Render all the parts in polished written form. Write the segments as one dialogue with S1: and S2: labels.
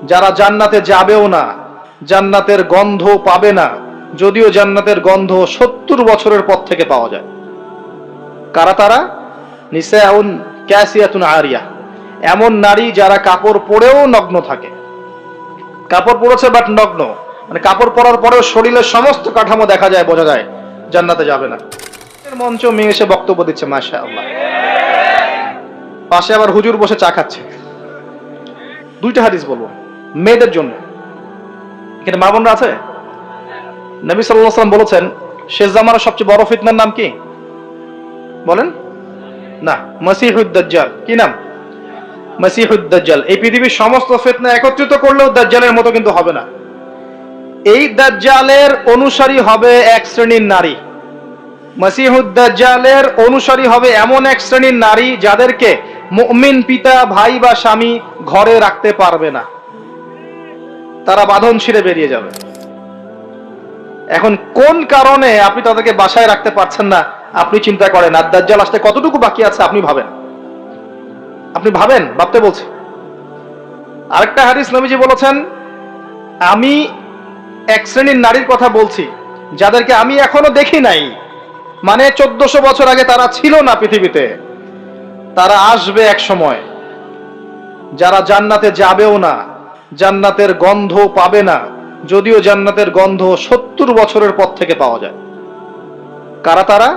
S1: যারা জান্নাতে যাবেও না, জান্নাতের গন্ধ পাবে না, যদিও জান্নাতের গন্ধ 70 বছরের পর থেকে পাওয়া যায়। কারা তারা? নিসাউন কাসিয়াতুন আরিয়া, এমন নারী যারা কাপড় পরেও নগ্ন থাকে। কাপড় পরেছে বাট নগ্ন, মানে কাপড় পরার পরেও শরীরের সমস্ত কাঠামো দেখা যায়, বোঝা যায় জান্নাতে যাবে না। মঞ্চ মেয়ে এসে বক্তব্য দিচ্ছে, মাশাআল্লাহ। পাশে আবার হুজুর বসে চা খাচ্ছে। দুইটা হাদিস বলবো মেয়েদের জন্য। এখানে মা বোনরা আছে? নবী সাল্লাল্লাহু আলাইহি ওয়াসাল্লাম বলেছেন, শেষ জামানার সবচেয়ে বড় ফিতনার নাম কি বলেন? না, মাসিহুদ দাজ্জাল। কি নাম? মাসিহুদ দাজ্জাল। এই পৃথিবীর সমস্ত ফিতনা একত্রিত করলেও দাজ্জালের মতো কিন্তু হবে না। এই দাজ্জালের অনুসারী হবে এক শ্রেণীর নারী। মাসিহুদ দাজ্জালের অনুসারী হবে এমন এক শ্রেণীর নারী যাদেরকে মুমিন পিতা, ভাই বা স্বামী ঘরে রাখতে পারবে না, তারা বাঁধন ছিঁড়ে বেরিয়ে যাবে। এখন কোন কারণে আপনি তাদেরকে বাসায় রাখতে পারছেন না, আপনি চিন্তা করেন। আর দাজ্জাল আসতে কতটুকু বাকি আছে আপনি ভাবেন। আপনি ভাবেন, ভাবতে বলছি। আরেকটা হাদিস নবীজি বলেছেন, আমি এক শ্রেণীর নারীর কথা বলছি যাদেরকে আমি এখনো দেখি নাই, মানে 1400 বছর আগে তারা ছিল না পৃথিবীতে, তারা আসবে এক সময়, যারা জান্নাতে যাবেও না, জান্নাতের গন্ধ পাবে না, যদিও জান্নাতের গন্ধ 70 বছরের পর থেকে পাওয়া যায়। কারা তারা?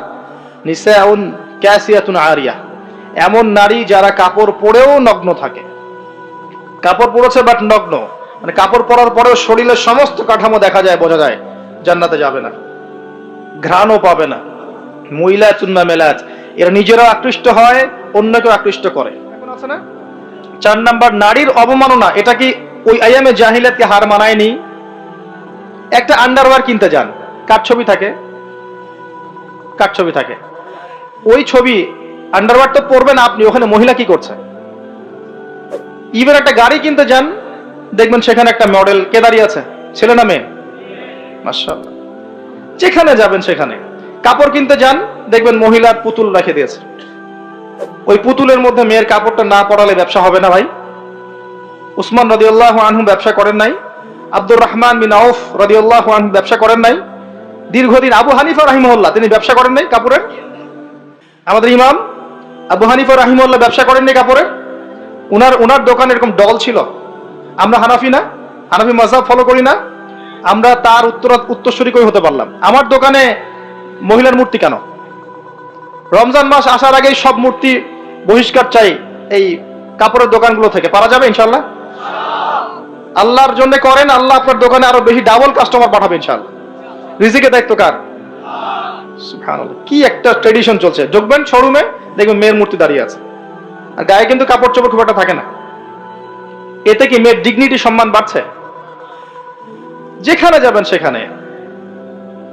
S1: নিসাউন কাসিয়াতুন আরিয়া, এমন নারী যারা কাপড় পরেও নগ্ন থাকে। কাপড় পরেছে বাট নগ্ন, মানে কাপড় পরার পরেও শরীরের সমস্ত কাঠামো দেখা যায়, বোঝা যায় জান্নাতে যাবে না, ঘ্রাণও পাবে না। মুইলাতুন মামেলাত, এরা নিজেরাও আকৃষ্ট হয়, অন্যকেও আকৃষ্ট করে। এখন আছে না 4 নাম্বার, নারীর অবমাননা। এটা কি ওই আইয়ামে জাহিলিয়াতকে হার মানায়নি? একটা আন্ডারওয়্যার কিনতে যান, কার ছবি থাকে? কার ছবি থাকে? ওই ছবি আন্ডারওয়্যার তো পরবেন আপনি, ওখানে মহিলা কি করছে? ইভেন একটা গাড়ি কিনতে যান, দেখবেন সেখানে একটা মডেল কে দাঁড়িয়ে আছে, ছেলে না মেয়ে? মাশাআল্লাহ। যেখানে যাবেন সেখানে। কাপড় কিনতে যান, দেখবেন মহিলার পুতুল রেখে দিয়েছে। ওই পুতুলের মধ্যে মেয়ের কাপড়টা না পরালে ব্যবসা হবে না ভাই। উসমান রাদিয়াল্লাহু আনহু ব্যবসা করেন নাই? আব্দুর রহমান বিন আউফ রাদিয়াল্লাহু আনহু ব্যবসা করেন নাই? দীর্ঘদিন আবু হানিফা রাহিমাহুল্লাহ তিনি ব্যবসা করেন নাই কাপড়ের? আমাদের ইমাম আবু হানিফা রাহিমাহুল্লাহ ব্যবসা করেননি কাপড়ের? উনার দোকানে এরকম ডল ছিল। আমরা হানাফি না, হানাফি মাযহাব ফলো করি না, আমরা তার উত্তরসূরি কই হতে পারলাম? আমার দোকানে মহিলার মূর্তি কেন? রমজান মাস আসার আগেই সব মূর্তি বহিষ্কার চাই এই কাপড়ের দোকানগুলো থেকে। পারা যাবে ইনশাআল্লাহ? আল্লাহর জন্য করেন, আল্লাহ আপনার দোকানে আরো বেশি ডাবল কাস্টমার পাঠাবে ইনশাআল্লাহ। রিজিকের দায়িত্ব কার? সুবহানাল্লাহ। কি একটা ট্রেডিশন চলছে, দেখবেন শোরুমে দেখবেন মেয়ের মূর্তি দাঁড়িয়ে আছে, আর গায়ে কিন্তু কাপড় চোপড় খুব একটা থাকে না। এতে কি মেয়ের ডিগনিটি, সম্মান বাড়ছে? যেখানে যাবেন সেখানে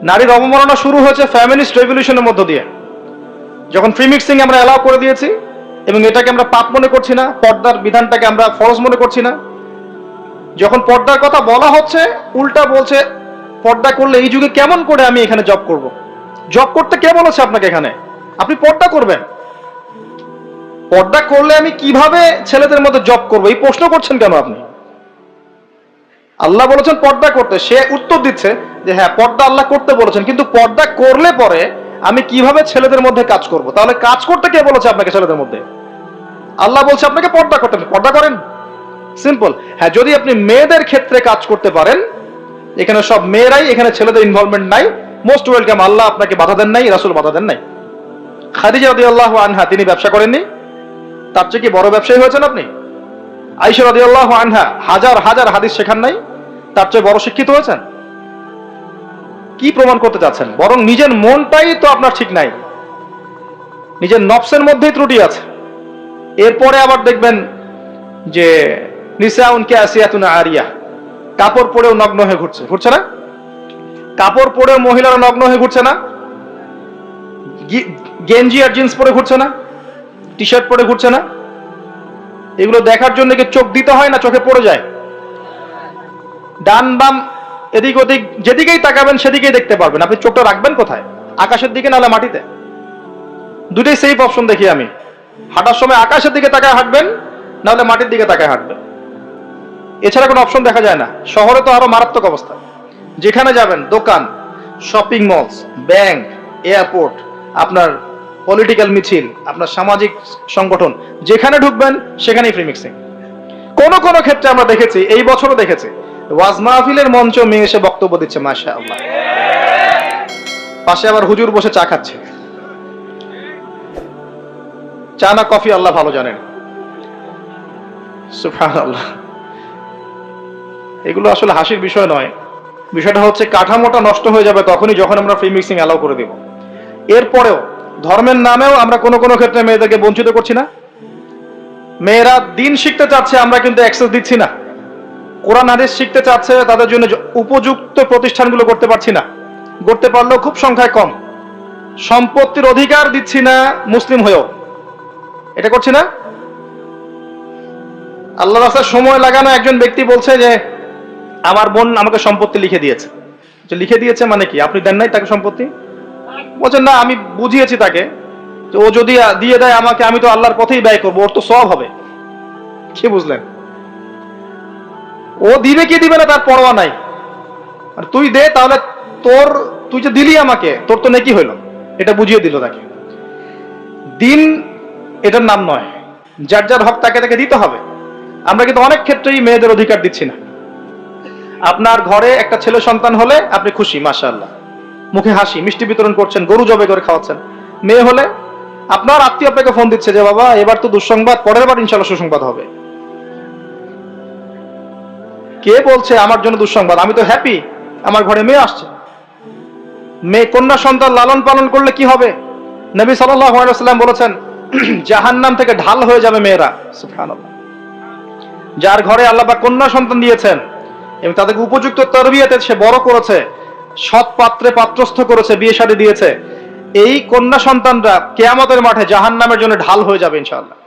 S1: নারীর অবমাননা শুরু হয়েছে ফ্যামিলিস্ট রেভলিউশনের মধ্য দিয়ে। যখন ফ্রি মিক্সিং আমরা অ্যালাউ করে দিয়েছি এবং এটাকে আমরা পাপ মনে করছি না, পর্দার বিধানটাকে আমরা ফরজ মনে করছি না, যখন পর্দার কথা বলা হচ্ছে উল্টা বলছে পর্দা করলে এই যুগে কেমন করে আমি এখানে জব করব? জব করতে কে বলেছে আপনাকে এখানে? আপনি পর্দা করবেন। পর্দা করলে আমি কিভাবে ছেলেদের মধ্যে জব করবো এই প্রশ্ন করছেন কেন আপনি? আল্লাহ বলেছেন পর্দা করতে, সে উত্তর দিচ্ছে যে হ্যাঁ পর্দা আল্লাহ করতে বলেছেন, কিন্তু পর্দা করলে পরে আমি কিভাবে ছেলেদের মধ্যে কাজ করব? তাহলে কাজ করতে কে বলেছে আপনাকে ছেলেদের মধ্যে? আল্লাহ বলছে আপনাকে পর্দা করতে, পর্দা করেন। সিম্পল। হ্যাঁ, যদি আপনি মেয়েদের ক্ষেত্রে কাজ করতে পারেন, এখানে সব মেয়েরাই, এখানে ছেলেদের ইনভলভমেন্ট নাই, মোস্ট ওয়েলকাম। আল্লাহ আপনাকে বাধা দেন নাই, রাসূল বাধা দেন নাই। খাদিজা রাদিয়াল্লাহু আনহা তিনি ব্যবসা করেননি? তার চেয়ে কি বড় ব্যবসায়ী হয়েছেন আপনি? আয়েশা রাদিয়াল্লাহু আনহা হাজার হাজার হাদিস শেখান নাই? তার চেয়ে বড় শিক্ষিত হয়েছেন? কি প্রমাণ করতে চাচ্ছেন? বরং নিজের মনটাই তো আপনার ঠিক নাই, নিজের নফসের মধ্যেই ত্রুটি আছে। এরপরে আবার দেখবেন যে নিসাউন কাসিয়াতুন আরিয়া, কাপড় পরেও নগ্ন হয়ে ঘুরছে না? কাপড় পরেও মহিলারা নগ্ন হয়ে ঘুরছে না? গেঞ্জি আর জিন্স পরে ঘুরছে না? টি শার্ট পরে ঘুরছে না? এগুলো দেখার জন্য কি চোখ দিতে হয় না চোখে পড়ে যায়? ডান বাম এদিক ওদিক যেদিকেই তাকাবেন সেদিকেই দেখতে পারবেন। আপনি চোখটা রাখবেন কোথায়? আকাশের দিকে নাহলে মাটিতে? দুটোই সেফ অপশন দেখি আমি। হাঁটার সময় আকাশের দিকে তাকায় হাঁটবেন, নাহলে মাটির দিকে তাকায় হাঁটবেন। এছাড়া কোনো অপশন দেখা যায় না। শহরে তো আরো মারাত্মক অবস্থা। যেখানে যাবেন, দোকান, শপিং মলস, ব্যাংক, এয়ারপোর্ট, আপনার পলিটিক্যাল মিছিল, আপনার সামাজিক সংগঠন, যেখানে ঢুকবেন সেখানেই ফ্রি মিক্সিং। কোন কোন ক্ষেত্রে আমরা দেখেছি, এই বছরও দেখেছি, ওয়াজ মাহফিলের মঞ্চ মেয়ে এসে বক্তব্য দিচ্ছে, মাশাআল্লাহ, পাশে আবার হুজুর বসে চা খাচ্ছে। চা না কফি আল্লাহ ভালো জানেন। সুবহানাল্লাহ। এগুলো আসলে হাসির বিষয় নয়। বিষয়টা হচ্ছে কাঠামোটা নষ্ট হয়ে যাবে তখনই যখন আমরা ফ্রি মিক্সিং অ্যালাউ করে দেব। এরপরেও ধর্মের নামেও আমরা কোন কোন ক্ষেত্রে মেয়েদেরকে বঞ্চিত করছি না। মেয়েরা দিন শিখতে চাচ্ছে, আমরা কিন্তু অ্যাক্সেস দিচ্ছি না। কোরআন হাদিস শিখতে চাচ্ছে, তাদের জন্য উপযুক্ত প্রতিষ্ঠানগুলো করতে পারছি না, করতে পারলেও খুব সংখ্যায় কম। সম্পত্তির অধিকার দিচ্ছি না মুসলিম হয়েও, এটা করছি না। আল্লাহ রাস্তায় সময় লাগানো একজন ব্যক্তি বলছে যে আমার বোন আমাকে সম্পত্তি লিখে দিয়েছে। যে লিখে দিয়েছে মানে কি? আপনি দেন নাই তাকে সম্পত্তি? বলছেন না, আমি বুঝিয়েছি তাকে যে ও যদি দিয়ে দেয় আমাকে, আমি তো আল্লাহর পথেই ব্যয় করবো, ওর তো সওয়াব হবে। কি বুঝলেন? ও দিবে কি দিবে না তার পরোয়া নাই, আর তুই দে, তাহলে তুই যে দিলি আমাকে, তোর তো নেকি হইলো, এটা বুঝিয়ে দিল তাকে। দিন এটার নাম নয়। যার যার হক তাকে তাকে দিতে হবে। আমরা কিন্তু অনেক ক্ষেত্রেই মেয়েদের অধিকার দিচ্ছি না। আপনার ঘরে একটা ছেলে সন্তান হলে আপনি খুশি, মাশাআল্লাহ, মুখে হাসি, মিষ্টি বিতরণ করছেন, গরু জবাই করে খাওয়াচ্ছেন। মেয়ে হলে আপনার আত্মীয় আপনাকে ফোন দিচ্ছে যে বাবা এবার তো দুঃসংবাদ, পরের বার ইনশাআল্লাহ সুসংবাদ হবে। কে বলছে আমার জন্য দুঃসংবাদ? আমি তো হ্যাপি, আমার ঘরে মেয়ে আসছে। মেয়ে কন্যা সন্তান লালন পালন করলে কি হবে? নবী সাল্লাল্লাহু আলাইহি ওয়াসাল্লাম বলেছেন জাহান্নাম থেকে ঢাল হয়ে যাবে মেয়েরা। সুবহানাল্লাহ। যার ঘরে আল্লাহ পাক কন্যা সন্তান দিয়েছেন এবং তাদেরকে উপযুক্ত তরবিয়াতে সে বড় করেছে, সৎ পাত্রে পাত্রস্থ করেছে, বিয়ে শাদী দিয়েছে, এই কন্যা সন্তানরা কিয়ামতের মাঠে জাহান্নামের জন্য ঢাল হয়ে যাবে ইনশাআল্লাহ।